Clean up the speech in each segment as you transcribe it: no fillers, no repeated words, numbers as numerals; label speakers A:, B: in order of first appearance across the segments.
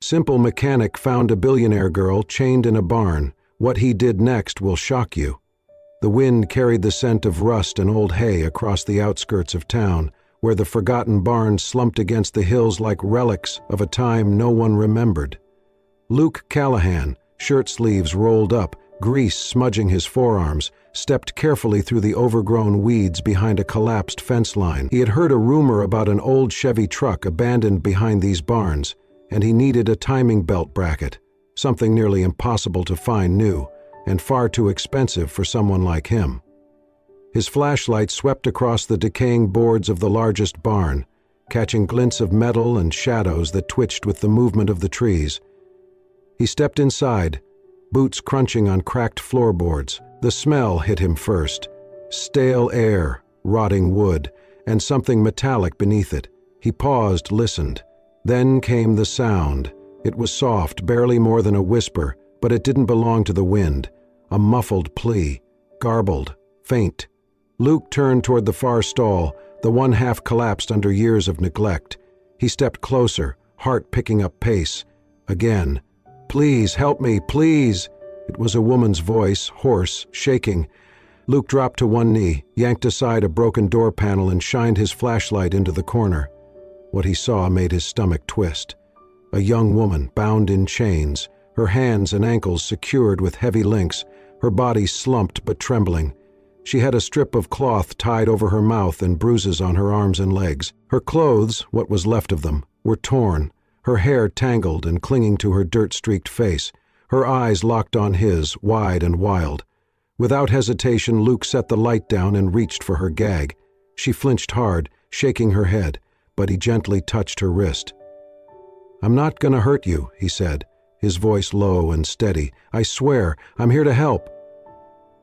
A: Simple mechanic found a billionaire girl chained in a barn. What he did next will shock you. The wind carried the scent of rust and old hay across the outskirts of town, where the forgotten barns slumped against the hills like relics of a time no one remembered. Luke Callahan, shirt sleeves rolled up, grease smudging his forearms, stepped carefully through the overgrown weeds behind a collapsed fence line. He had heard a rumor about an old Chevy truck abandoned behind these barns, and he needed a timing belt bracket, something nearly impossible to find new, and far too expensive for someone like him. His flashlight swept across the decaying boards of the largest barn, catching glints of metal and shadows that twitched with the movement of the trees. He stepped inside, boots crunching on cracked floorboards. The smell hit him first. Stale air, rotting wood, and something metallic beneath it. He paused, listened. Then came the sound. It was soft, barely more than a whisper, but it didn't belong to the wind. A muffled plea, garbled, faint. Luke turned toward the far stall, the one half collapsed under years of neglect. He stepped closer, heart picking up pace. Again. "Please, help me, please!" It was a woman's voice, hoarse, shaking. Luke dropped to one knee, yanked aside a broken door panel and shined his flashlight into the corner. What he saw made his stomach twist. A young woman, bound in chains, her hands and ankles secured with heavy links, her body slumped but trembling. She had a strip of cloth tied over her mouth and bruises on her arms and legs. Her clothes, what was left of them, were torn, her hair tangled and clinging to her dirt-streaked face. Her eyes locked on his, wide and wild. Without hesitation, Luke set the light down and reached for her gag. She flinched hard, shaking her head, but he gently touched her wrist. "I'm not gonna hurt you," he said, his voice low and steady. "I swear, I'm here to help."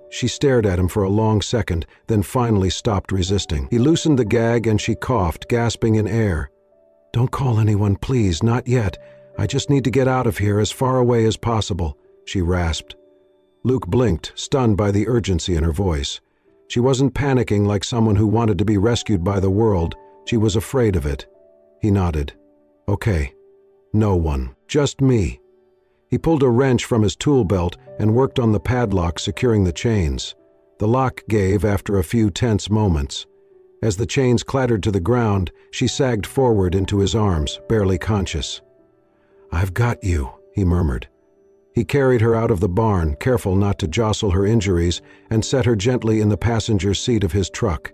A: She stared at him for a long second, then finally stopped resisting. He loosened the gag and she coughed, gasping in air. "Don't call anyone, please, not yet. I just need to get out of here as far away as possible," she rasped. Luke blinked, stunned by the urgency in her voice. She wasn't panicking like someone who wanted to be rescued by the world. She was afraid of it. He nodded. "Okay. No one. Just me." He pulled a wrench from his tool belt and worked on the padlock securing the chains. The lock gave after a few tense moments. As the chains clattered to the ground, she sagged forward into his arms, barely conscious. "I've got you," he murmured. He carried her out of the barn, careful not to jostle her injuries, and set her gently in the passenger seat of his truck.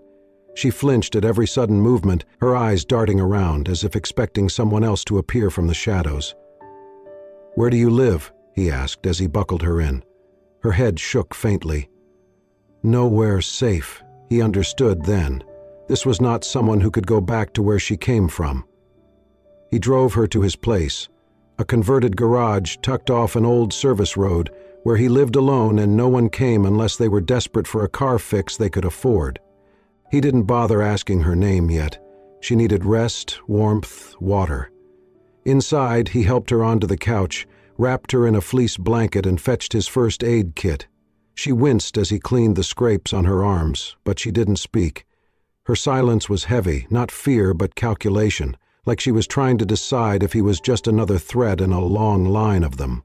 A: She flinched at every sudden movement, her eyes darting around as if expecting someone else to appear from the shadows. "Where do you live?" he asked as he buckled her in. Her head shook faintly. Nowhere safe, he understood then. This was not someone who could go back to where she came from. He drove her to his place, a converted garage tucked off an old service road where he lived alone and no one came unless they were desperate for a car fix they could afford. He didn't bother asking her name yet. She needed rest, warmth, water. Inside, he helped her onto the couch, wrapped her in a fleece blanket and fetched his first aid kit. She winced as he cleaned the scrapes on her arms, but she didn't speak. Her silence was heavy, not fear but calculation, like she was trying to decide if he was just another thread in a long line of them.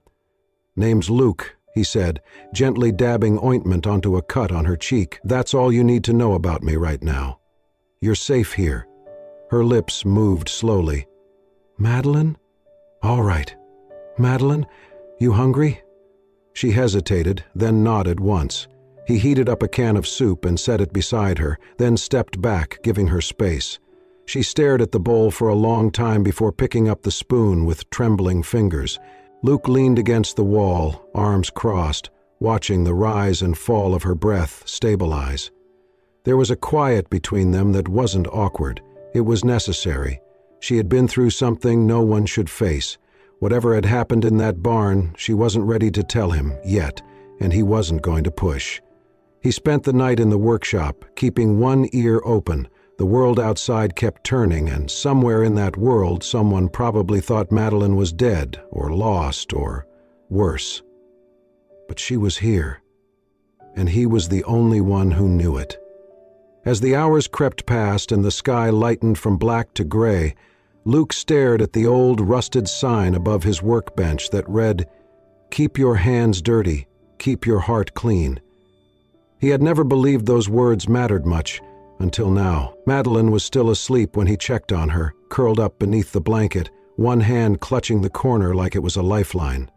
A: "Name's Luke," he said, gently dabbing ointment onto a cut on her cheek. "That's all you need to know about me right now. You're safe here." Her lips moved slowly. "Madeline? All right. Madeline, you hungry?" She hesitated, then nodded once. He heated up a can of soup and set it beside her, then stepped back, giving her space. She stared at the bowl for a long time before picking up the spoon with trembling fingers. Luke leaned against the wall, arms crossed, watching the rise and fall of her breath stabilize. There was a quiet between them that wasn't awkward. It was necessary. She had been through something no one should face. Whatever had happened in that barn, she wasn't ready to tell him yet, and he wasn't going to push. He spent the night in the workshop, keeping one ear open. The world outside kept turning, and somewhere in that world someone probably thought Madeline was dead, or lost, or worse. But she was here, and he was the only one who knew it. As the hours crept past and the sky lightened from black to gray, Luke stared at the old, rusted sign above his workbench that read, "Keep your hands dirty, keep your heart clean." He had never believed those words mattered much, until now. Madeline was still asleep when he checked on her, curled up beneath the blanket, one hand clutching the corner like it was a lifeline.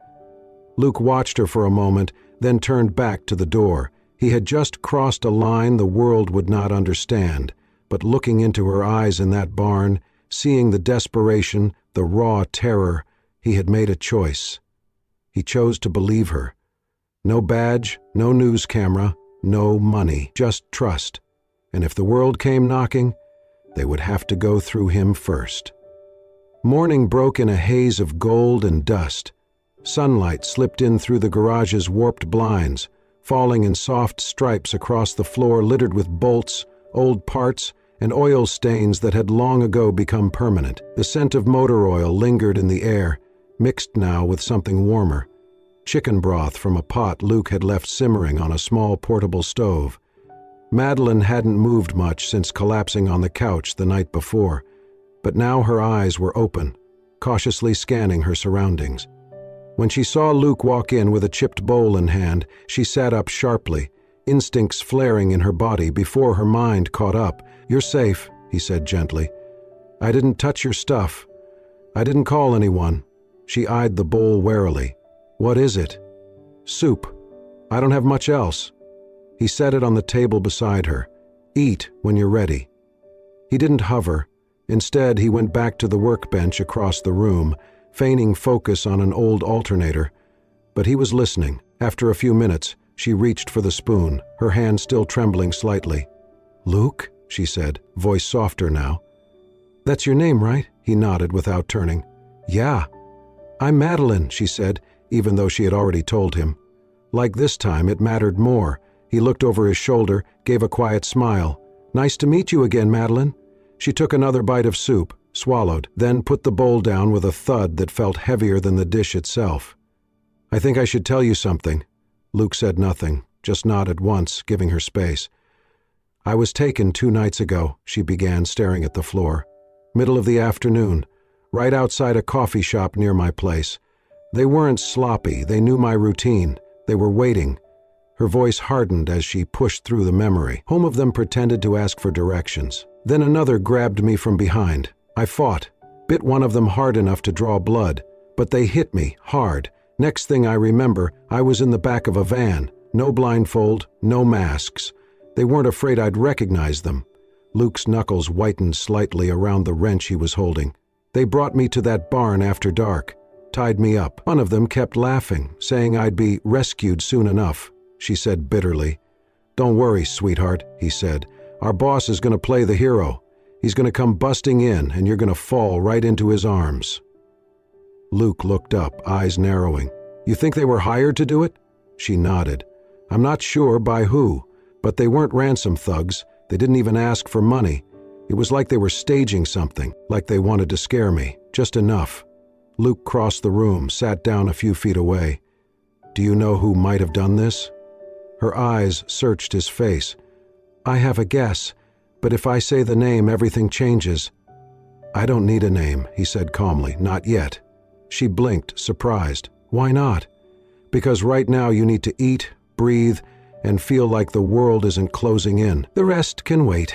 A: Luke watched her for a moment, then turned back to the door. He had just crossed a line the world would not understand, but looking into her eyes in that barn, seeing the desperation, the raw terror, he had made a choice. He chose to believe her. No badge, no news camera, no money, just trust. And if the world came knocking, they would have to go through him first. Morning broke in a haze of gold and dust. Sunlight slipped in through the garage's warped blinds, falling in soft stripes across the floor littered with bolts, old parts, and oil stains that had long ago become permanent. The scent of motor oil lingered in the air, mixed now with something warmer. Chicken broth from a pot Luke had left simmering on a small portable stove. Madeline hadn't moved much since collapsing on the couch the night before, but now her eyes were open, cautiously scanning her surroundings. When she saw Luke walk in with a chipped bowl in hand, she sat up sharply, instincts flaring in her body before her mind caught up. "You're safe," he said gently. "I didn't touch your stuff. I didn't call anyone." She eyed the bowl warily. "What is it?" "Soup. I don't have much else." He set it on the table beside her. "Eat when you're ready." He didn't hover. Instead, he went back to the workbench across the room, feigning focus on an old alternator. But he was listening. After a few minutes, she reached for the spoon, her hand still trembling slightly. "Luke?" she said, voice softer now. "That's your name, right?" He nodded without turning. "Yeah." "I'm Madeline," she said, even though she had already told him. Like this time, it mattered more. He looked over his shoulder, gave a quiet smile. "Nice to meet you again, Madeline." She took another bite of soup, swallowed, then put the bowl down with a thud that felt heavier than the dish itself. "I think I should tell you something." Luke said nothing, just nodded once, giving her space. "I was taken 2 nights ago," she began, staring at the floor. "Middle of the afternoon, right outside a coffee shop near my place. They weren't sloppy, they knew my routine. They were waiting." Her voice hardened as she pushed through the memory. Home of them pretended to ask for directions. Then another grabbed me from behind. I fought, bit one of them hard enough to draw blood, but they hit me hard. Next thing I remember, I was in the back of a van. No blindfold, no masks. They weren't afraid I'd recognize them. Luke's knuckles whitened slightly around the wrench he was holding. "They brought me to that barn after dark, tied me up. One of them kept laughing, saying I'd be rescued soon enough," she said bitterly. "Don't worry, sweetheart," he said. "Our boss is going to play the hero. He's going to come busting in, and you're going to fall right into his arms." Luke looked up, eyes narrowing. "You think they were hired to do it?" She nodded. "I'm not sure by who, but they weren't ransom thugs. They didn't even ask for money. It was like they were staging something, like they wanted to scare me, just enough." Luke crossed the room, sat down a few feet away. "Do you know who might have done this?" Her eyes searched his face. "I have a guess, but if I say the name, everything changes." "I don't need a name," he said calmly. "Not yet." She blinked, surprised. "Why not?" "Because right now you need to eat, breathe, and feel like the world isn't closing in. The rest can wait."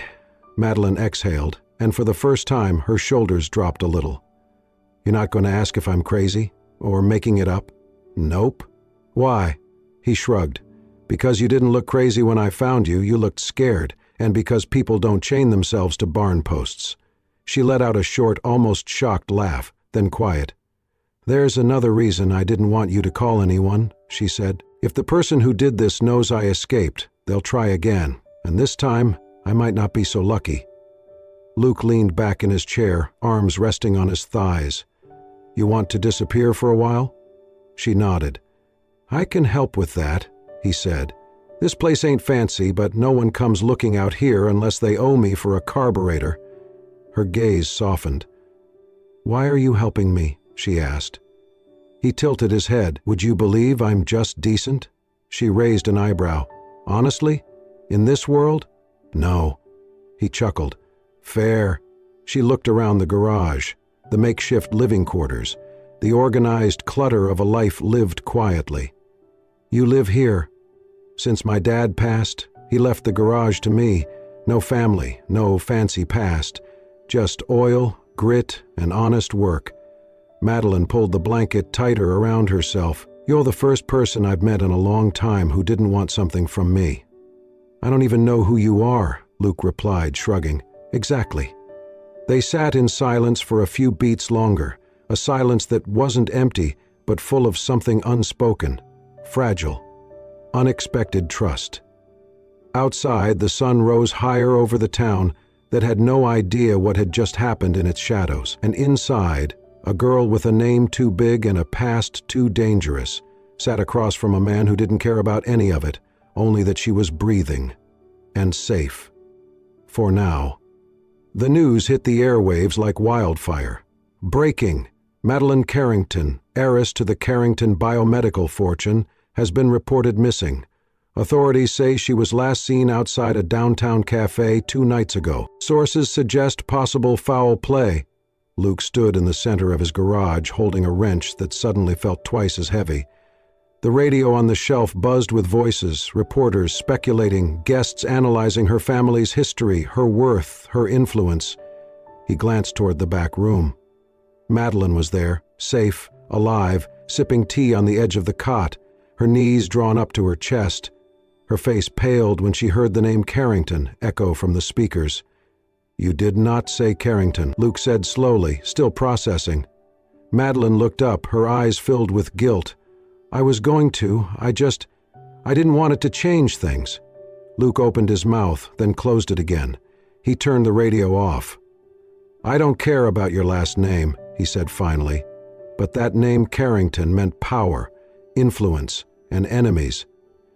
A: Madeline exhaled, and for the first time her shoulders dropped a little. "You're not going to ask if I'm crazy? Or making it up?" "Nope." "Why?" He shrugged. "Because you didn't look crazy when I found you, you looked scared, and because people don't chain themselves to barn posts." She let out a short, almost shocked laugh, then quiet. "There's another reason I didn't want you to call anyone," she said. "If the person who did this knows I escaped, they'll try again, and this time I might not be so lucky." Luke leaned back in his chair, arms resting on his thighs. "You want to disappear for a while?" She nodded. "I can help with that," he said. "This place ain't fancy, but no one comes looking out here unless they owe me for a carburetor." Her gaze softened. "Why are you helping me?" she asked. He tilted his head. "Would you believe I'm just decent?" She raised an eyebrow. "Honestly? In this world?" "No." He chuckled. "Fair." She looked around the garage. the makeshift living quarters, the organized clutter of a life lived quietly. "You live here. Since my dad passed, he left the garage to me. No family, no fancy past, just oil, grit, and honest work." Madeline pulled the blanket tighter around herself. "You're the first person I've met in a long time who didn't want something from me." "I don't even know who you are," Luke replied, shrugging. "Exactly." They sat in silence for a few beats longer, a silence that wasn't empty, but full of something unspoken, fragile, unexpected trust. Outside, the sun rose higher over the town that had no idea what had just happened in its shadows. And inside, a girl with a name too big and a past too dangerous sat across from a man who didn't care about any of it, only that she was breathing and safe. For now. The news hit the airwaves like wildfire. Breaking: Madeline Carrington, heiress to the Carrington biomedical fortune, has been reported missing. Authorities say she was last seen outside a downtown cafe 2 nights ago. Sources suggest possible foul play. Luke stood in the center of his garage, holding a wrench that suddenly felt twice as heavy. The radio on the shelf buzzed with voices, reporters speculating, guests analyzing her family's history, her worth, her influence. He glanced toward the back room. Madeline was there, safe, alive, sipping tea on the edge of the cot, her knees drawn up to her chest. Her face paled when she heard the name Carrington echo from the speakers. "You did not say Carrington," Luke said slowly, still processing. Madeline looked up, her eyes filled with guilt. "I was going to, I didn't want it to change things." Luke opened his mouth, then closed it again. He turned the radio off. "I don't care about your last name," he said finally, "but that name Carrington meant power, influence, and enemies."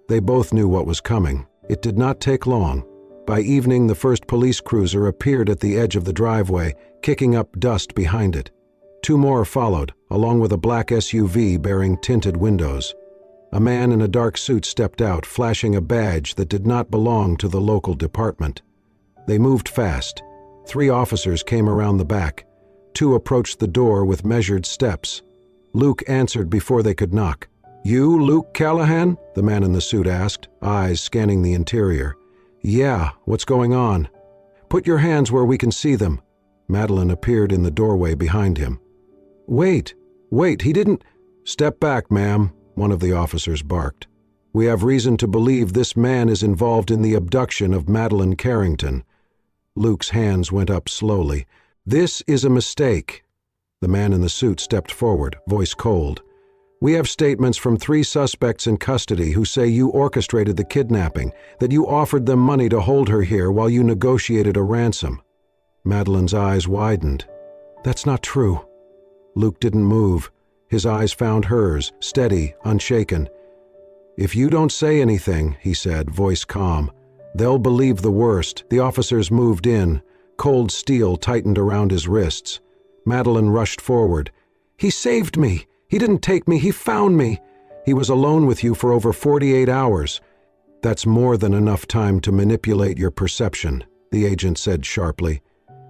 A: They both knew what was coming. It did not take long. By evening, the first police cruiser appeared at the edge of the driveway, kicking up dust behind it. 2 more followed, along with a black SUV bearing tinted windows. A man in a dark suit stepped out, flashing a badge that did not belong to the local department. They moved fast. 3 officers came around the back. 2 approached the door with measured steps. Luke answered before they could knock. "You, Luke Callahan?" the man in the suit asked, eyes scanning the interior. "Yeah, what's going on?" "Put your hands where we can see them." Madeline appeared in the doorway behind him. Wait, he didn't—" "Step back, ma'am," one of the officers barked. "We have reason to believe this man is involved in the abduction of Madeline Carrington." Luke's hands went up slowly. "This is a mistake." The man in the suit stepped forward, voice cold. "We have statements from 3 suspects in custody who say you orchestrated the kidnapping, that you offered them money to hold her here while you negotiated a ransom." Madeline's eyes widened. "That's not true." Luke didn't move. His eyes found hers, steady, unshaken. "If you don't say anything," he said, voice calm, "they'll believe the worst." The officers moved in. Cold steel tightened around his wrists. Madeline rushed forward. "He saved me! He didn't take me, he found me! He was alone with you for over 48 hours. "That's more than enough time to manipulate your perception," the agent said sharply.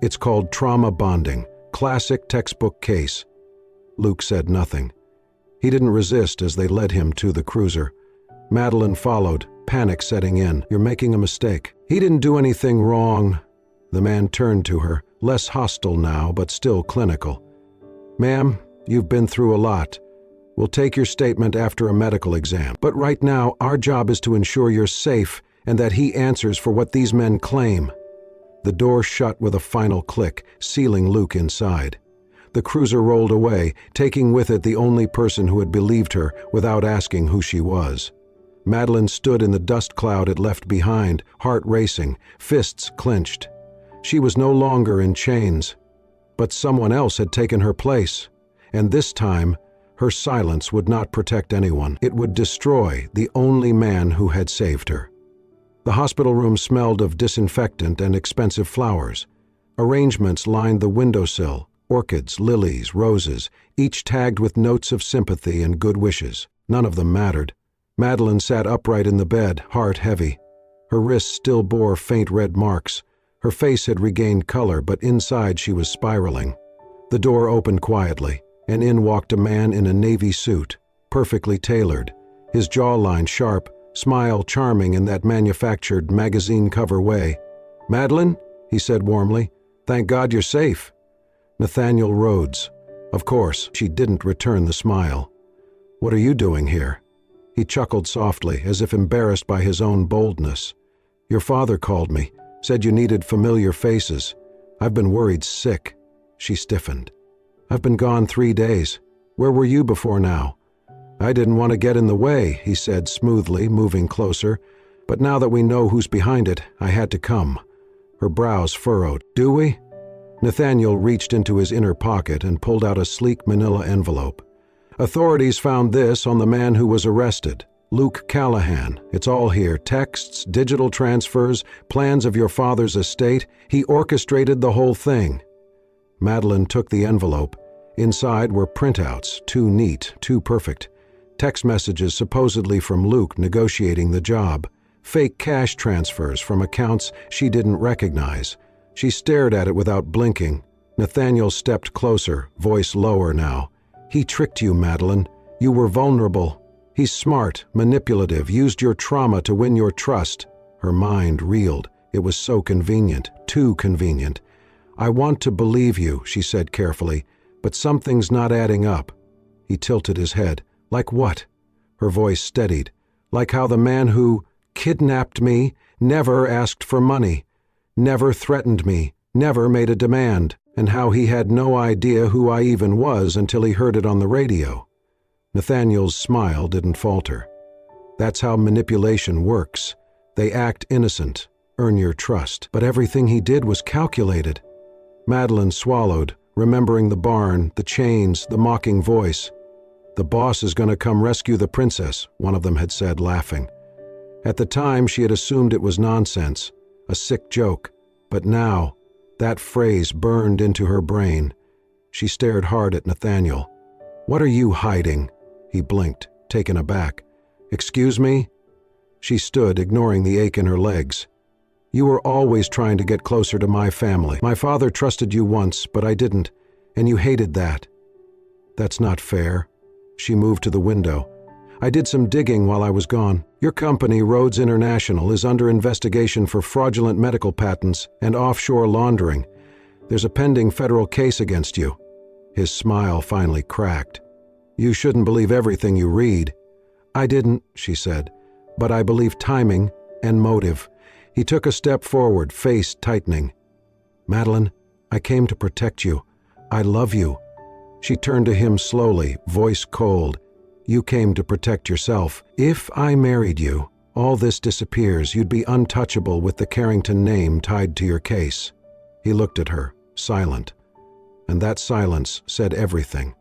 A: "It's called trauma bonding. Classic textbook case." Luke said nothing. He didn't resist as they led him to the cruiser. Madeline followed, panic setting in. "You're making a mistake. He didn't do anything wrong." The man turned to her, less hostile now, but still clinical. "Ma'am, you've been through a lot. We'll take your statement after a medical exam. But right now, our job is to ensure you're safe and that he answers for what these men claim." The door shut with a final click, sealing Luke inside. The cruiser rolled away, taking with it the only person who had believed her without asking who she was. Madeline stood in the dust cloud it left behind, heart racing, fists clenched. She was no longer in chains. But someone else had taken her place, and this time, her silence would not protect anyone. It would destroy the only man who had saved her. The hospital room smelled of disinfectant and expensive flowers. Arrangements lined the windowsill, orchids, lilies, roses, each tagged with notes of sympathy and good wishes. None of them mattered. Madeline sat upright in the bed, heart heavy. Her wrists still bore faint red marks. Her face had regained color, but inside she was spiraling. The door opened quietly, and in walked a man in a navy suit, perfectly tailored, his jawline sharp, smile charming in that manufactured magazine cover way. "Madeline," he said warmly, "thank God you're safe." Nathaniel Rhodes. Of course, she didn't return the smile. "What are you doing here?" He chuckled softly, as if embarrassed by his own boldness. "Your father called me, said you needed familiar faces. I've been worried sick." She stiffened. "I've been gone 3 days. Where were you before now?" "I didn't want to get in the way," he said smoothly, moving closer. "But now that we know who's behind it, I had to come." Her brows furrowed. "Do we?" Nathaniel reached into his inner pocket and pulled out a sleek manila envelope. "Authorities found this on the man who was arrested. Luke Callahan. It's all here. Texts, digital transfers, plans of your father's estate. He orchestrated the whole thing." Madeline took the envelope. Inside were printouts, too neat, too perfect. Text messages supposedly from Luke negotiating the job. Fake cash transfers from accounts she didn't recognize. She stared at it without blinking. Nathaniel stepped closer, voice lower now. "He tricked you, Madeline. You were vulnerable. He's smart, manipulative, used your trauma to win your trust." Her mind reeled. It was so convenient, too convenient. "I want to believe you," she said carefully, "but something's not adding up." He tilted his head. "Like what?" Her voice steadied. "Like how the man who kidnapped me never asked for money, never threatened me, never made a demand, and how he had no idea who I even was until he heard it on the radio." Nathaniel's smile didn't falter. "That's how manipulation works. They act innocent, earn your trust. But everything he did was calculated." Madeline swallowed, remembering the barn, the chains, the mocking voice. "The boss is going to come rescue the princess," one of them had said, laughing. At the time, she had assumed it was nonsense, a sick joke. But now, that phrase burned into her brain. She stared hard at Nathaniel. "What are you hiding?" He blinked, taken aback. "Excuse me?" She stood, ignoring the ache in her legs. "You were always trying to get closer to my family. My father trusted you once, but I didn't, and you hated that." "That's not fair." She moved to the window. "I did some digging while I was gone. Your company, Rhodes International, is under investigation for fraudulent medical patents and offshore laundering. There's a pending federal case against you." His smile finally cracked. "You shouldn't believe everything you read." "I didn't," she said, "but I believe timing and motive." He took a step forward, face tightening. "Madeline, I came to protect you. I love you." She turned to him slowly, voice cold. "You came to protect yourself. If I married you, all this disappears. You'd be untouchable with the Carrington name tied to your case." He looked at her, silent. And that silence said everything.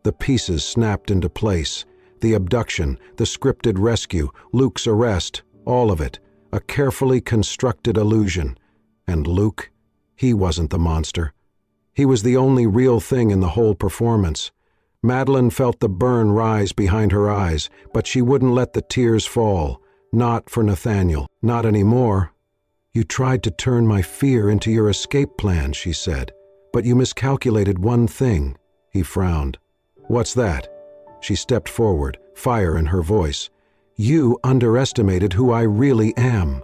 A: The pieces snapped into place. The abduction, the scripted rescue, Luke's arrest, all of it. A carefully constructed illusion. And Luke, he wasn't the monster. He was the only real thing in the whole performance. Madeline felt the burn rise behind her eyes, but she wouldn't let the tears fall. Not for Nathaniel. Not anymore. "You tried to turn my fear into your escape plan," she said. "But you miscalculated one thing." He frowned. "What's that?" She stepped forward, fire in her voice. "You underestimated who I really am."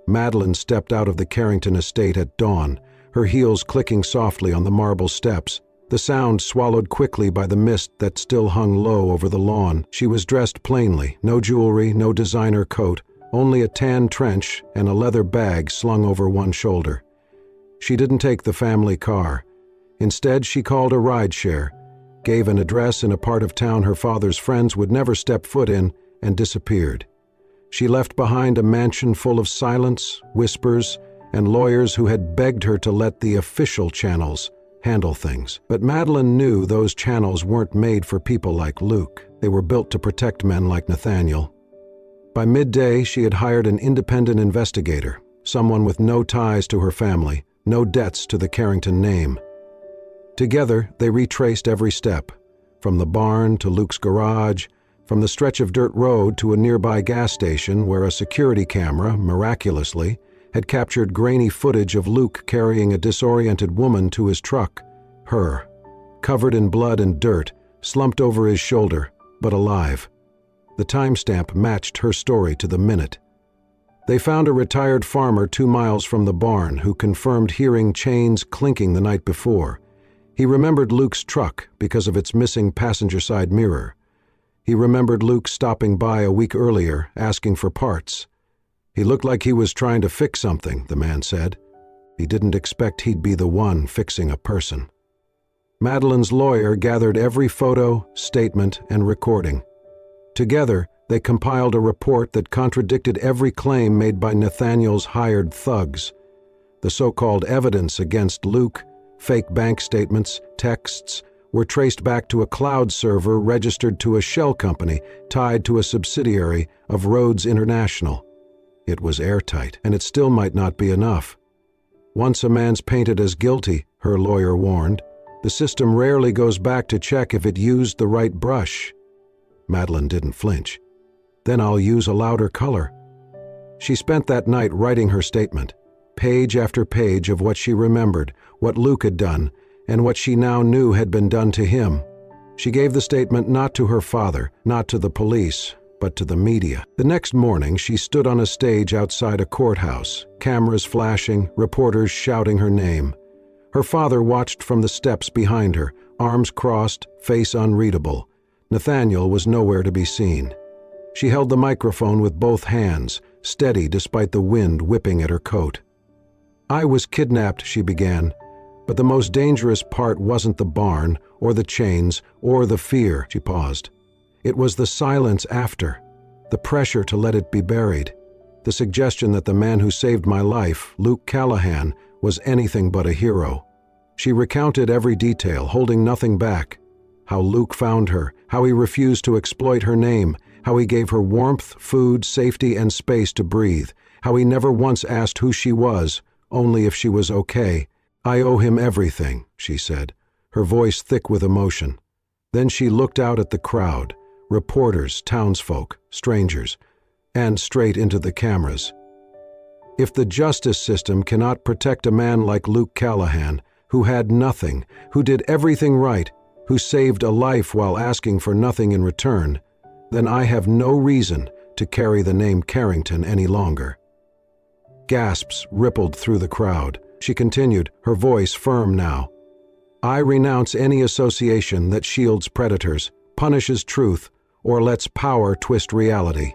A: Madeline stepped out of the Carrington estate at dawn, her heels clicking softly on the marble steps, the sound swallowed quickly by the mist that still hung low over the lawn. She was dressed plainly, no jewelry, no designer coat, only a tan trench and a leather bag slung over one shoulder. She didn't take the family car. Instead, she called a rideshare, gave an address in a part of town her father's friends would never step foot in, and disappeared. She left behind a mansion full of silence, whispers, and lawyers who had begged her to let the official channels handle things. But Madeline knew those channels weren't made for people like Luke. They were built to protect men like Nathaniel. By midday, she had hired an independent investigator, someone with no ties to her family, no debts to the Carrington name. Together, they retraced every step, from the barn to Luke's garage, from the stretch of dirt road to a nearby gas station where a security camera, miraculously, had captured grainy footage of Luke carrying a disoriented woman to his truck. her, covered in blood and dirt, slumped over his shoulder, but alive. The timestamp matched her story to the minute. They found a retired farmer 2 miles from the barn who confirmed hearing chains clinking the night before. He remembered Luke's truck because of its missing passenger side mirror. He remembered Luke stopping by a week earlier, asking for parts. He looked like he was trying to fix something, the man said. He didn't expect he'd be the one fixing a person. Madeline's lawyer gathered every photo, statement, and recording. Together, they compiled a report that contradicted every claim made by Nathaniel's hired thugs. The so-called evidence against Luke, fake bank statements, texts, were traced back to a cloud server registered to a shell company tied to a subsidiary of Rhodes International. It was airtight, and it still might not be enough. Once a man's painted as guilty, her lawyer warned, the system rarely goes back to check if it used the right brush. Madeline didn't flinch. Then I'll use a louder color. She spent that night writing her statement, page after page of what she remembered, what Luke had done, and what she now knew had been done to him. She gave the statement not to her father, not to the police, but to the media. The next morning, she stood on a stage outside a courthouse, cameras flashing, reporters shouting her name. Her father watched from the steps behind her, arms crossed, face unreadable. Nathaniel was nowhere to be seen. She held the microphone with both hands, steady despite the wind whipping at her coat. I was kidnapped, she began, but the most dangerous part wasn't the barn, or the chains, or the fear, she paused. It was the silence after, the pressure to let it be buried, the suggestion that the man who saved my life, Luke Callahan, was anything but a hero. She recounted every detail, holding nothing back. How Luke found her, how he refused to exploit her name, how he gave her warmth, food, safety, and space to breathe, how he never once asked who she was, only if she was okay. I owe him everything, she said, her voice thick with emotion. Then she looked out at the crowd, reporters, townsfolk, strangers, and straight into the cameras. If the justice system cannot protect a man like Luke Callahan, who had nothing, who did everything right, who saved a life while asking for nothing in return, then I have no reason to carry the name Carrington any longer. Gasps rippled through the crowd. She continued, her voice firm now. I renounce any association that shields predators, punishes truth, or lets power twist reality.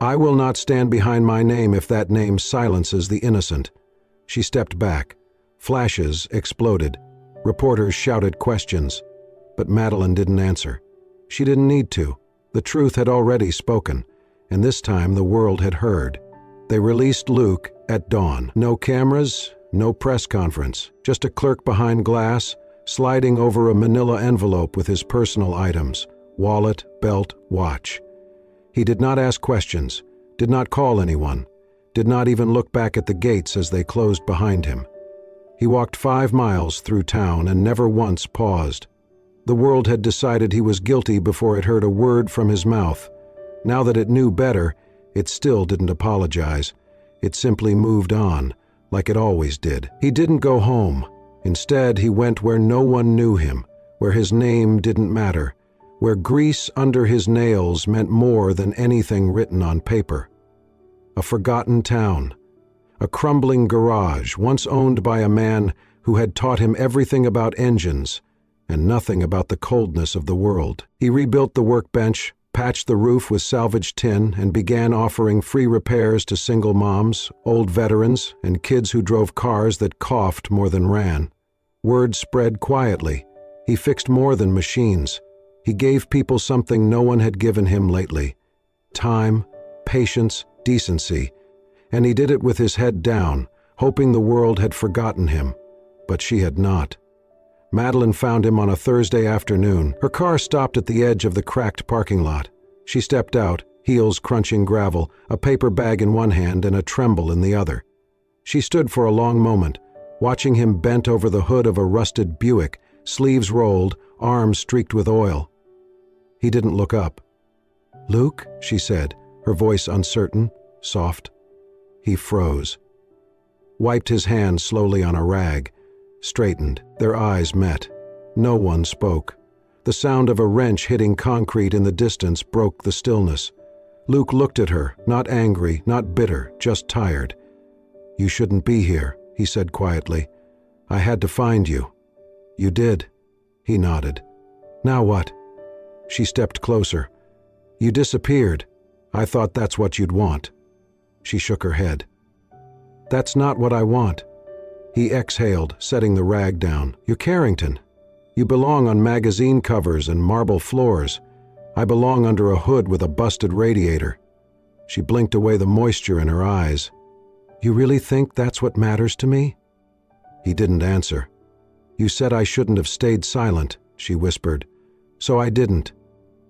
A: I will not stand behind my name if that name silences the innocent. She stepped back. Flashes exploded. Reporters shouted questions. But Madeline didn't answer. She didn't need to. The truth had already spoken, and this time the world had heard. They released Luke at dawn. No cameras, no press conference, just a clerk behind glass, sliding over a manila envelope with his personal items, wallet, belt, watch. He did not ask questions, did not call anyone, did not even look back at the gates as they closed behind him. He walked 5 miles through town and never once paused. The world had decided he was guilty before it heard a word from his mouth. Now that it knew better, it still didn't apologize. It simply moved on, like it always did. He didn't go home. Instead, he went where no one knew him, where his name didn't matter, where grease under his nails meant more than anything written on paper. A forgotten town. A crumbling garage once owned by a man who had taught him everything about engines and nothing about the coldness of the world. He rebuilt the workbench, patched the roof with salvaged tin, and began offering free repairs to single moms, old veterans, and kids who drove cars that coughed more than ran. Word spread quietly. He fixed more than machines. He gave people something no one had given him lately: time, patience, decency. And he did it with his head down, hoping the world had forgotten him. But she had not. Madeline found him on a Thursday afternoon. Her car stopped at the edge of the cracked parking lot. She stepped out, heels crunching gravel, a paper bag in one hand and a tremble in the other. She stood for a long moment, watching him bent over the hood of a rusted Buick, sleeves rolled, arms streaked with oil. He didn't look up. "Luke?" she said, her voice uncertain, soft. He froze. Wiped his hand slowly on a rag, straightened. Their eyes met. No one spoke. The sound of a wrench hitting concrete in the distance broke the stillness. Luke looked at her, not angry, not bitter, just tired. "You shouldn't be here," he said quietly. "I had to find you." "You did." He nodded. "Now what?" She stepped closer. "You disappeared. I thought that's what you'd want." She shook her head. "That's not what I want." He exhaled, setting the rag down. "You're Carrington. You belong on magazine covers and marble floors. I belong under a hood with a busted radiator." She blinked away the moisture in her eyes. "You really think that's what matters to me?" He didn't answer. "You said I shouldn't have stayed silent," she whispered. "So I didn't.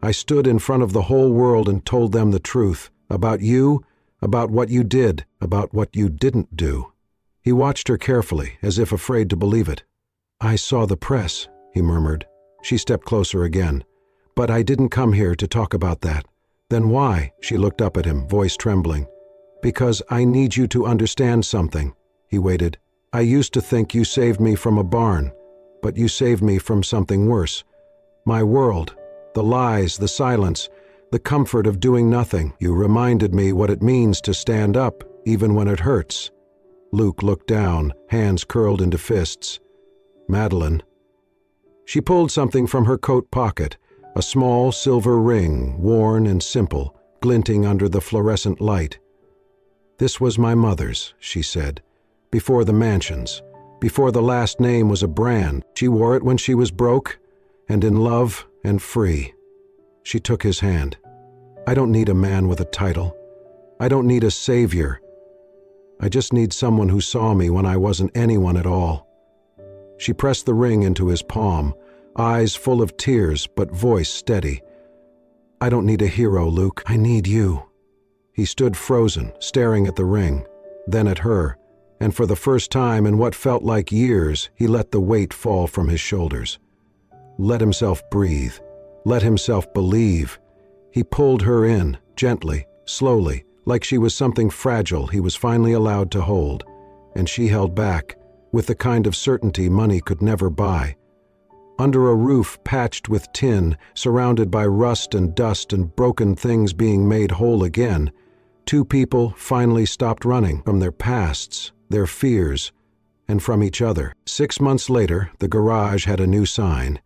A: I stood in front of the whole world and told them the truth. About you, about what you did, about what you didn't do." He watched her carefully, as if afraid to believe it. "I saw the press," he murmured. She stepped closer again. "But I didn't come here to talk about that." "Then why?" She looked up at him, voice trembling. "Because I need you to understand something." He waited. "I used to think you saved me from a barn, but you saved me from something worse. My world, the lies, the silence, the comfort of doing nothing. You reminded me what it means to stand up, even when it hurts." Luke looked down, hands curled into fists. "Madeline." She pulled something from her coat pocket, a small silver ring, worn and simple, glinting under the fluorescent light. "This was my mother's," she said, "before the mansions, before the last name was a brand. She wore it when she was broke, and in love and free." She took his hand. "I don't need a man with a title. I don't need a savior. I just need someone who saw me when I wasn't anyone at all." She pressed the ring into his palm, eyes full of tears but voice steady. "I don't need a hero, Luke. I need you." He stood frozen, staring at the ring, then at her, and for the first time in what felt like years, he let the weight fall from his shoulders. Let himself breathe. Let himself believe. He pulled her in, gently, slowly, like she was something fragile he was finally allowed to hold, and she held back, with the kind of certainty money could never buy. Under a roof patched with tin, surrounded by rust and dust and broken things being made whole again, two people finally stopped running from their pasts, their fears, and from each other. 6 months later, the garage had a new sign.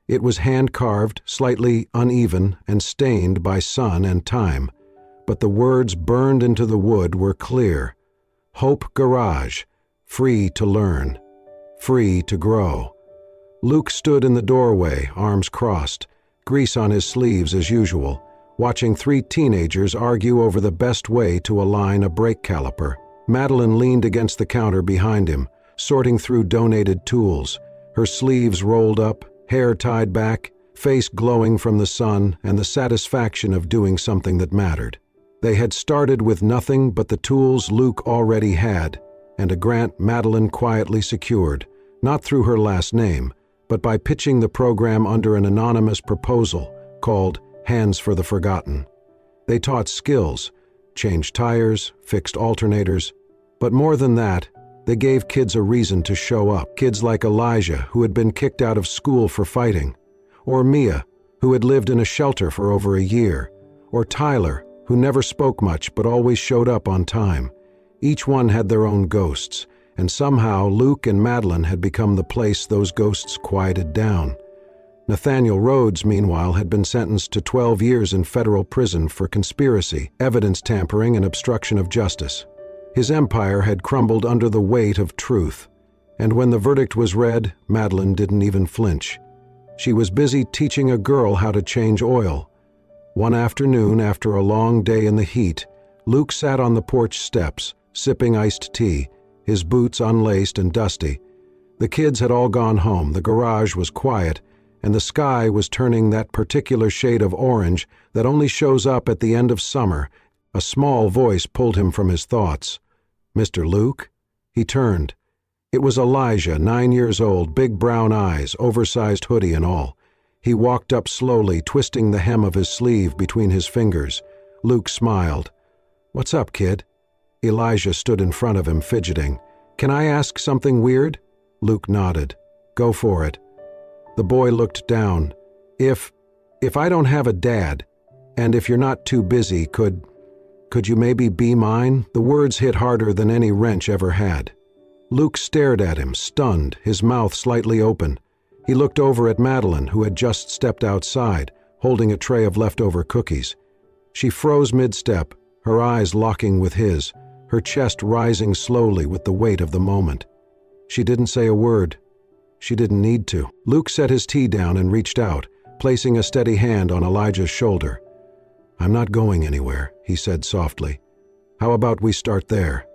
A: It was hand-carved, slightly uneven, and stained by sun and time. But the words burned into the wood were clear. Hope Garage, free to learn, free to grow. Luke stood in the doorway, arms crossed, grease on his sleeves as usual, watching 3 teenagers argue over the best way to align a brake caliper. Madeline leaned against the counter behind him, sorting through donated tools, her sleeves rolled up, hair tied back, face glowing from the sun and the satisfaction of doing something that mattered. They had started with nothing but the tools Luke already had, and a grant Madeline quietly secured, not through her last name, but by pitching the program under an anonymous proposal called Hands for the Forgotten. They taught skills, changed tires, fixed alternators, but more than that, they gave kids a reason to show up. Kids like Elijah, who had been kicked out of school for fighting, or Mia, who had lived in a shelter for over a year, or Tyler, who never spoke much but always showed up on time. Each one had their own ghosts, and somehow Luke and Madeline had become the place those ghosts quieted down. Nathaniel Rhodes, meanwhile, had been sentenced to 12 years in federal prison for conspiracy, evidence tampering, and obstruction of justice. His empire had crumbled under the weight of truth, and when the verdict was read, Madeline didn't even flinch. She was busy teaching a girl how to change oil. One afternoon, after a long day in the heat, Luke sat on the porch steps, sipping iced tea, his boots unlaced and dusty. The kids had all gone home, the garage was quiet, and the sky was turning that particular shade of orange that only shows up at the end of summer. A small voice pulled him from his thoughts. "Mr. Luke?" He turned. It was Elijah, 9 years old, big brown eyes, oversized hoodie and all. He walked up slowly, twisting the hem of his sleeve between his fingers. Luke smiled. "What's up, kid?" Elijah stood in front of him, fidgeting. "Can I ask something weird?" Luke nodded. "Go for it." The boy looked down. If I don't have a dad, and if you're not too busy, could you maybe be mine?" The words hit harder than any wrench ever had. Luke stared at him, stunned, his mouth slightly open. He looked over at Madeline, who had just stepped outside, holding a tray of leftover cookies. She froze mid-step, her eyes locking with his, her chest rising slowly with the weight of the moment. She didn't say a word. She didn't need to. Luke set his tea down and reached out, placing a steady hand on Elijah's shoulder. "I'm not going anywhere," he said softly. "How about we start there?"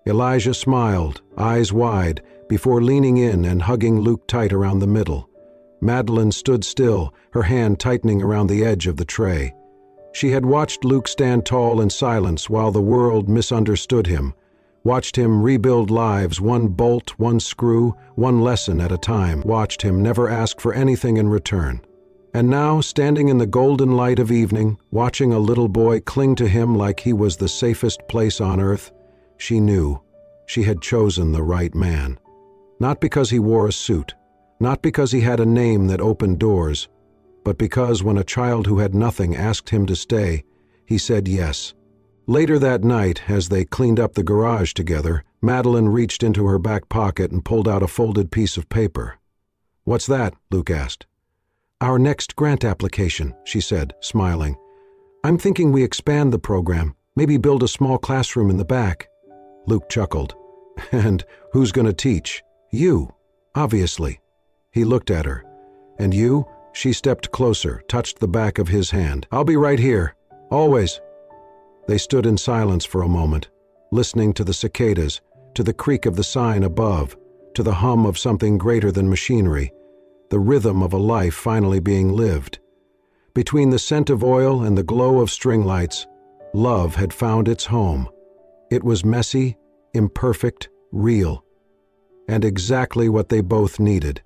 A: Elijah smiled, eyes wide, before leaning in and hugging Luke tight around the middle. Madeline stood still, her hand tightening around the edge of the tray. She had watched Luke stand tall in silence while the world misunderstood him, watched him rebuild lives one bolt, one screw, one lesson at a time, watched him never ask for anything in return. And now, standing in the golden light of evening, watching a little boy cling to him like he was the safest place on earth, she knew she had chosen the right man. Not because he wore a suit, not because he had a name that opened doors, but because when a child who had nothing asked him to stay, he said yes. Later that night, as they cleaned up the garage together, Madeline reached into her back pocket and pulled out a folded piece of paper. "What's that?" Luke asked. "Our next grant application," she said, smiling. "I'm thinking we expand the program, maybe build a small classroom in the back." Luke chuckled. "And who's going to teach?" "You, obviously." He looked at her. "And you?" She stepped closer, touched the back of his hand. "I'll be right here. Always." They stood in silence for a moment, listening to the cicadas, to the creak of the sign above, to the hum of something greater than machinery, the rhythm of a life finally being lived. Between the scent of oil and the glow of string lights, love had found its home. It was messy, imperfect, real, and exactly what they both needed.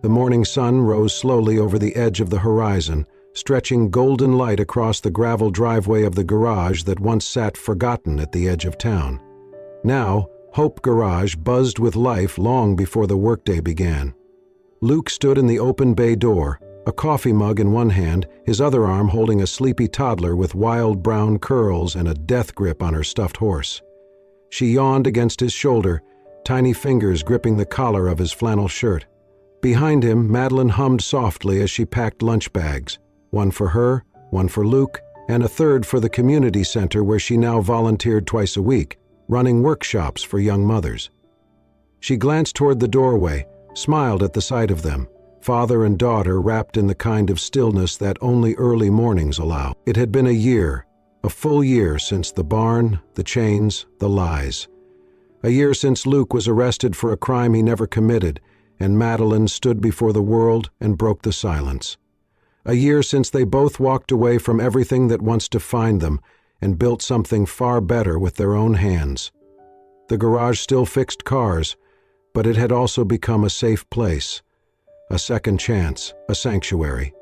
A: The morning sun rose slowly over the edge of the horizon, stretching golden light across the gravel driveway of the garage that once sat forgotten at the edge of town. Now, Hope Garage buzzed with life long before the workday began. Luke stood in the open bay door, a coffee mug in one hand, his other arm holding a sleepy toddler with wild brown curls and a death grip on her stuffed horse. She yawned against his shoulder, tiny fingers gripping the collar of his flannel shirt. Behind him, Madeline hummed softly as she packed lunch bags, one for her, one for Luke, and a third for the community center where she now volunteered twice a week, running workshops for young mothers. She glanced toward the doorway, smiled at the sight of them, father and daughter wrapped in the kind of stillness that only early mornings allow. It had been a year, a full year since the barn, the chains, the lies. A year since Luke was arrested for a crime he never committed, and Madeline stood before the world and broke the silence. A year since they both walked away from everything that once defined them and built something far better with their own hands. The garage still fixed cars, but it had also become a safe place, a second chance, a sanctuary.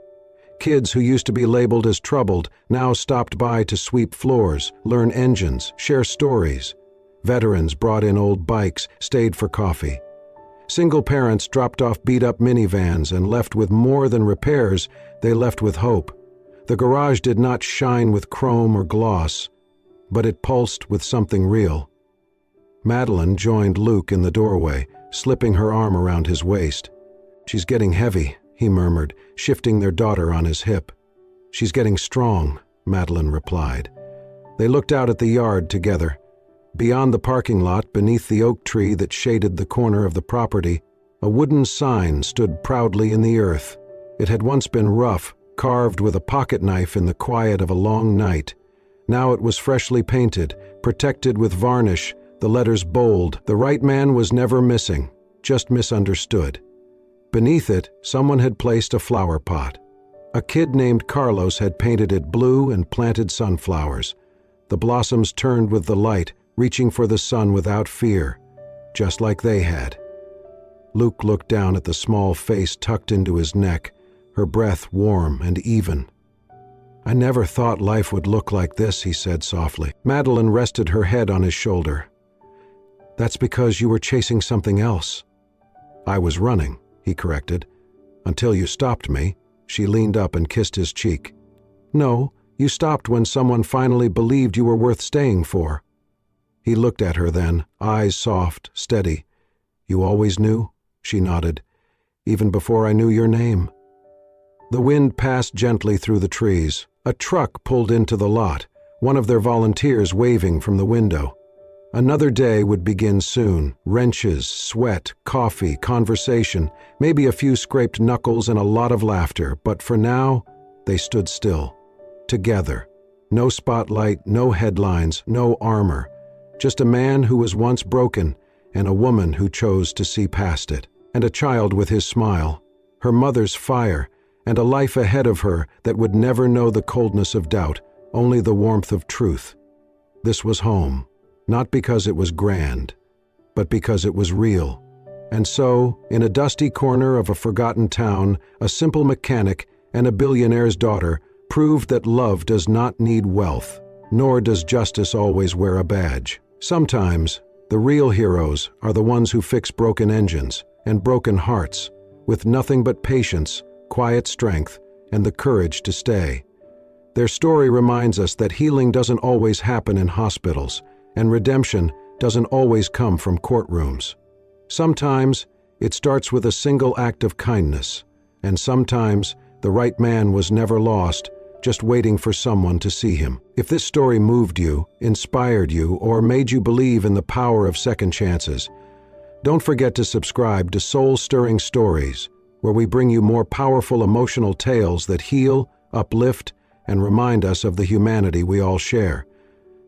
A: Kids who used to be labeled as troubled now stopped by to sweep floors, learn engines, share stories. Veterans brought in old bikes, stayed for coffee. Single parents dropped off beat-up minivans and left with more than repairs, they left with hope. The garage did not shine with chrome or gloss, but it pulsed with something real. Madeline joined Luke in the doorway, slipping her arm around his waist. "She's getting heavy," he murmured, shifting their daughter on his hip. "She's getting strong," Madeline replied. They looked out at the yard together. Beyond the parking lot, beneath the oak tree that shaded the corner of the property, a wooden sign stood proudly in the earth. It had once been rough, carved with a pocket knife in the quiet of a long night. Now it was freshly painted, protected with varnish, the letters bold. The right man was never missing, just misunderstood. Beneath it, someone had placed a flower pot. A kid named Carlos had painted it blue and planted sunflowers. The blossoms turned with the light, reaching for the sun without fear, just like they had. Luke looked down at the small face tucked into his neck, her breath warm and even. "I never thought life would look like this," he said softly. Madeline rested her head on his shoulder. "That's because you were chasing something else." "I was running," he corrected. Until you stopped me." She leaned up and kissed his cheek. "No, you stopped when someone finally believed you were worth staying for." He looked at her then, eyes soft, steady. "You always knew?" She nodded. "Even before I knew your name." The wind passed gently through the trees. A truck pulled into the lot, one of their volunteers waving from the window. Another day would begin soon. Wrenches, sweat, coffee, conversation, maybe a few scraped knuckles and a lot of laughter, but for now, they stood still. Together. No spotlight, no headlines, no armor. Just a man who was once broken and a woman who chose to see past it. And a child with his smile, her mother's fire, and a life ahead of her that would never know the coldness of doubt, only the warmth of truth. This was home, not because it was grand, but because it was real. And so, in a dusty corner of a forgotten town, a simple mechanic and a billionaire's daughter proved that love does not need wealth, nor does justice always wear a badge. Sometimes, the real heroes are the ones who fix broken engines and broken hearts, with nothing but patience, quiet strength, and the courage to stay. Their story reminds us that healing doesn't always happen in hospitals, and redemption doesn't always come from courtrooms. Sometimes, it starts with a single act of kindness, and sometimes the right man was never lost, just waiting for someone to see him. If this story moved you, inspired you, or made you believe in the power of second chances, don't forget to subscribe to Soul-Stirring Stories, where we bring you more powerful emotional tales that heal, uplift, and remind us of the humanity we all share.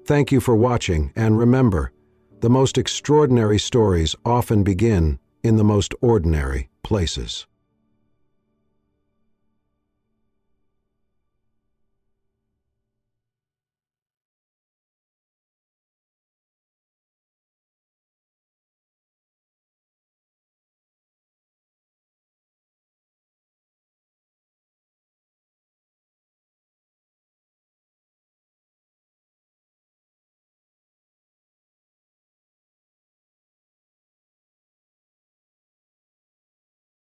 A: Thank you for watching, and remember, the most extraordinary stories often begin in the most ordinary places.